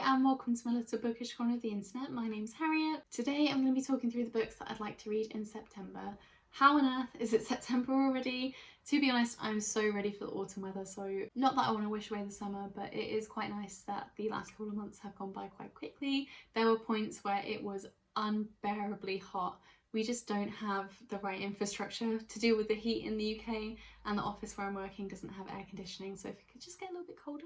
and welcome to my little bookish corner of the internet. My name's Harriet. Today I'm going to be talking through the books that I'd like to read in September. How on earth is it September already? To be honest, I'm so ready for the autumn weather, so not that I want to wish away the summer, but it is quite nice that the last couple of months have gone by quite quickly. There were points where it was unbearably hot. We just don't have the right infrastructure to deal with the heat in the UK, and the office where I'm working doesn't have air conditioning, so if it could just get a little bit colder,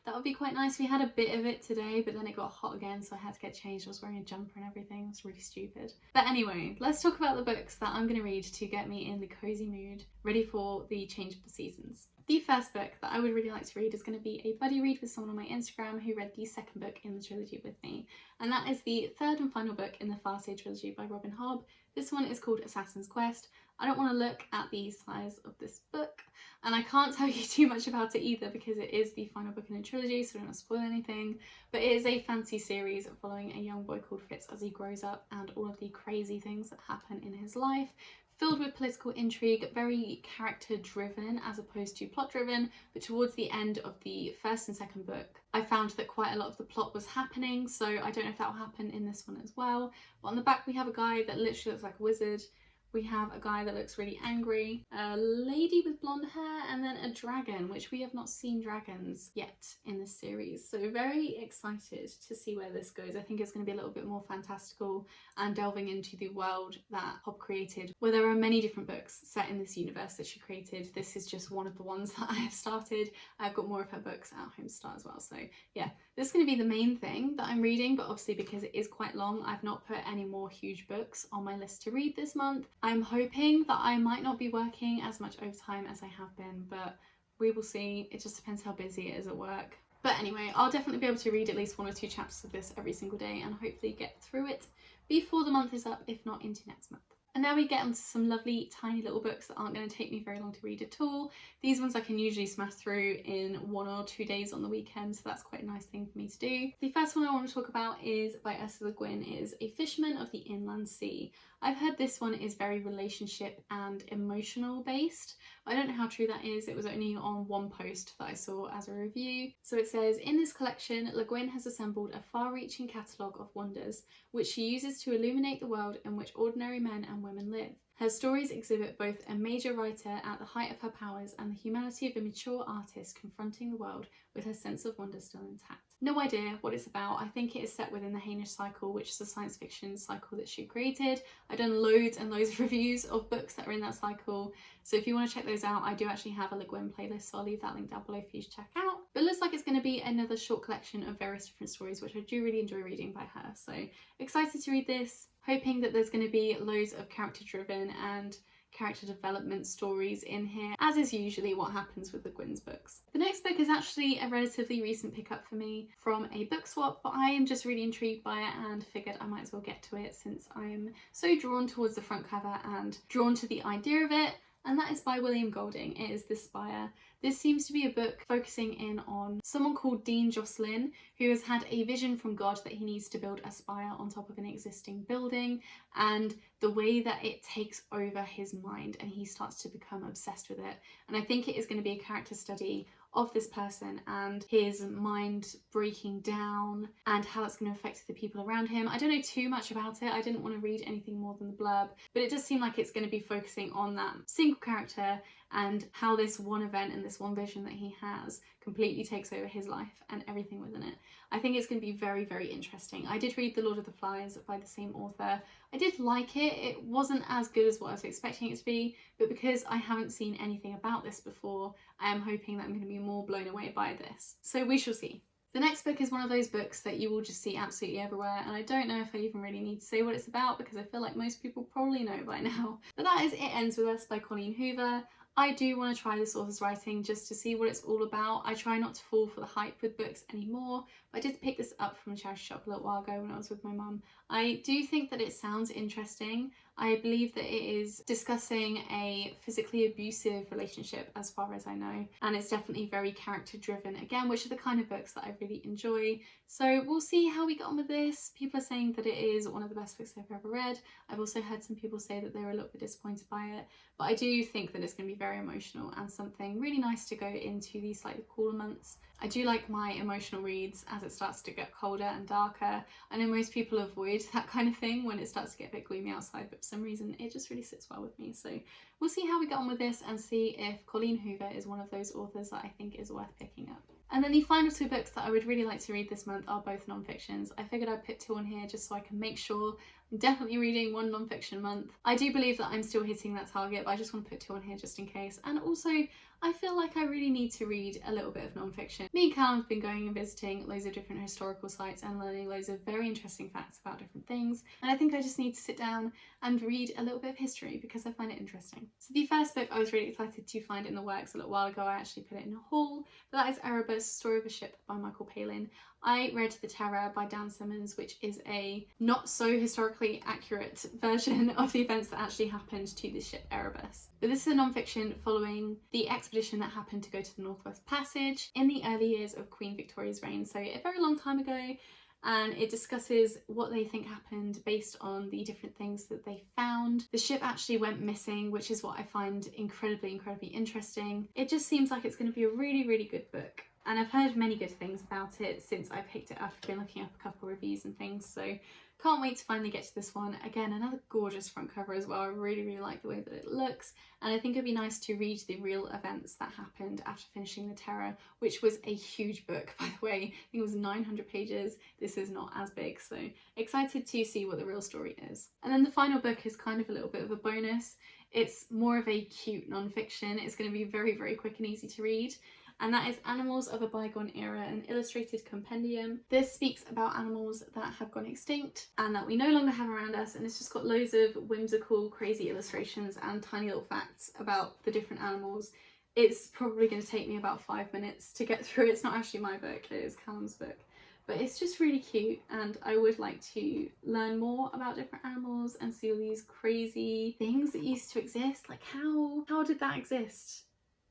that would be quite nice. We had a bit of it today, but then it got hot again, so I had to get changed. I was wearing a jumper and everything. It was really stupid. But anyway, let's talk about the books that I'm going to read to get me in the cozy mood, ready for the change of the seasons. The first book that I would really like to read is going to be a buddy read with someone on my Instagram who read the second book in the trilogy with me, and that is the third and final book in the Farseid trilogy by Robin Hobb. This one is called Assassin's Quest. I don't want to look at the size of this book, and I can't tell you too much about it either because it is the final book in a trilogy, so I don't want to spoil anything, but it is a fantasy series following a young boy called Fitz as he grows up and all of the crazy things that happen in his life, filled with political intrigue, very character driven as opposed to plot driven. But towards the end of the first and second book, I found that quite a lot of the plot was happening, so I don't know if that will happen in this one as well. But on the back we have a guy that literally looks like a wizard. We have a guy that looks really angry, a lady with blonde hair, and then a dragon, which we have not seen dragons yet in this series. So very excited to see where this goes. I think it's going to be a little bit more fantastical and delving into the world that Hobb created, where there are many different books set in this universe that she created. This is just one of the ones that I have started. I've got more of her books at home to start as well. So yeah, this is going to be the main thing that I'm reading, but obviously because it is quite long, I've not put any more huge books on my list to read this month. I'm hoping that I might not be working as much overtime as I have been, but we will see. It just depends how busy it is at work. But anyway, I'll definitely be able to read at least 1 or 2 chapters of this every single day and hopefully get through it before the month is up, if not into next month. And now we get onto some lovely tiny little books that aren't going to take me very long to read at all. These ones I can usually smash through in 1 or 2 days on the weekend, so that's quite a nice thing for me to do. The first one I want to talk about is by Ursula Gwynn, is A Fisherman of the Inland Sea. I've heard this one is very relationship and emotional based. I don't know how true that is. It was only on one post that I saw as a review. So it says, in this collection, Le Guin has assembled a far-reaching catalogue of wonders, which she uses to illuminate the world in which ordinary men and women live. Her stories exhibit both a major writer at the height of her powers and the humanity of a mature artist confronting the world with her sense of wonder still intact. No idea what it's about. I think it is set within the Hainish cycle, which is a science fiction cycle that she created. I've done loads and loads of reviews of books that are in that cycle, so if you want to check those out, I do actually have a Le Guin playlist, so I'll leave that link down below for you to check out. But it looks like it's going to be another short collection of various different stories, which I do really enjoy reading by her, so excited to read this, hoping that there's going to be loads of character driven and character development stories in here, as is usually what happens with the Gwyn's books. The next book is actually a relatively recent pickup for me from a book swap, but I am just really intrigued by it and figured I might as well get to it since I am so drawn towards the front cover and drawn to the idea of it. And that is by William Golding. It is The Spire. This seems to be a book focusing in on someone called Dean Jocelyn, who has had a vision from God that he needs to build a spire on top of an existing building, and the way that it takes over his mind and he starts to become obsessed with it. And I think it is going to be a character study of this person and his mind breaking down and how that's going to affect the people around him. I don't know too much about it. I didn't want to read anything more than the blurb, but it does seem like it's going to be focusing on that single character and how this one event and this one vision that he has completely takes over his life and everything within it. I think it's going to be very, very interesting. I did read The Lord of the Flies by the same author. I did like it. It wasn't as good as what I was expecting it to be, but because I haven't seen anything about this before, I am hoping that I'm going to be more blown away by this. So we shall see. The next book is one of those books that you will just see absolutely everywhere, and I don't know if I even really need to say what it's about because I feel like most people probably know by now. But that is It Ends With Us by Colleen Hoover. I do want to try this author's writing just to see what it's all about. I try not to fall for the hype with books anymore, but I did pick this up from a charity shop a little while ago when I was with my mum. I do think that it sounds interesting. I believe that it is discussing a physically abusive relationship as far as I know, and it's definitely very character driven again, which are the kind of books that I really enjoy. So we'll see how we get on with this. People are saying that it is one of the best books they've ever read. I've also heard some people say that they were a little bit disappointed by it, but I do think that it's going to be very emotional and something really nice to go into these slightly cooler months. I do like my emotional reads as it starts to get colder and darker. I know most people avoid that kind of thing when it starts to get a bit gloomy outside, but for some reason it just really sits well with me. So we'll see how we get on with this and see if Colleen Hoover is one of those authors that I think is worth picking up. And then the final two books that I would really like to read this month are both non-fictions. I figured I'd put two on here just so I can make sure I'm definitely reading one non-fiction month. I do believe that I'm still hitting that target, but I just want to put two on here just in case. And also, I feel like I really need to read a little bit of non-fiction. Me and Callum have been going and visiting loads of different historical sites and learning loads of very interesting facts about different things. And I think I just need to sit down and read a little bit of history because I find it interesting. So the first book I was really excited to find in the works a little while ago. I actually put it in a haul, but that is Erebus, Story of a Ship by Michael Palin. I read The Terror by Dan Simmons, which is a not so historically accurate version of the events that actually happened to the ship Erebus. But this is a non-fiction following the expedition that happened to go to the Northwest Passage in the early years of Queen Victoria's reign, so a very long time ago, and it discusses what they think happened based on the different things that they found. The ship actually went missing, which is what I find incredibly interesting. It just seems like it's going to be a really good book. And I've heard many good things about it since I picked it up. I've been looking up a couple of reviews and things, so can't wait to finally get to this one. Again, another gorgeous front cover as well. I really like the way that it looks, and I think it'd be nice to read the real events that happened after finishing The Terror, which was a huge book, by the way. I think it was 900 pages. This is not as big, so excited to see what the real story is. And then the final book is kind of a little bit of a bonus. It's more of a cute non-fiction. It's going to be very quick and easy to read, and that is Animals of a Bygone Era, an illustrated compendium. This speaks about animals that have gone extinct and that we no longer have around us, and it's just got loads of whimsical, crazy illustrations and tiny little facts about the different animals. It's probably going to take me about 5 minutes to get through. It's not actually my book, it is Callum's book. But it's just really cute, and I would like to learn more about different animals and see all these crazy things that used to exist. Like how did that exist?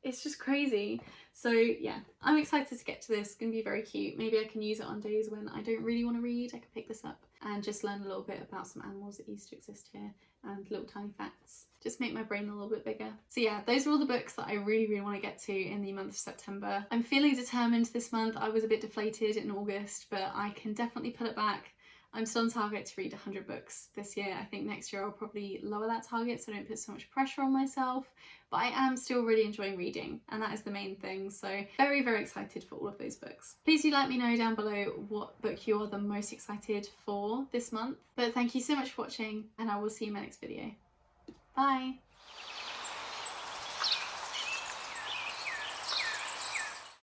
It's just crazy. So yeah, I'm excited to get to this. It's going to be very cute. Maybe I can use it on days when I don't really want to read. I can pick this up and just learn a little bit about some animals that used to exist here and little tiny facts. Just make my brain a little bit bigger. So yeah, those are all the books that I really want to get to in the month of September. I'm feeling determined this month. I was a bit deflated in August, but I can definitely pull it back. I'm still on target to read 100 books this year. I think next year I'll probably lower that target so I don't put so much pressure on myself, but I am still really enjoying reading, and that is the main thing. So very excited for all of those books. Please do let me know down below what book you are the most excited for this month. But thank you so much for watching, and I will see you in my next video. Bye!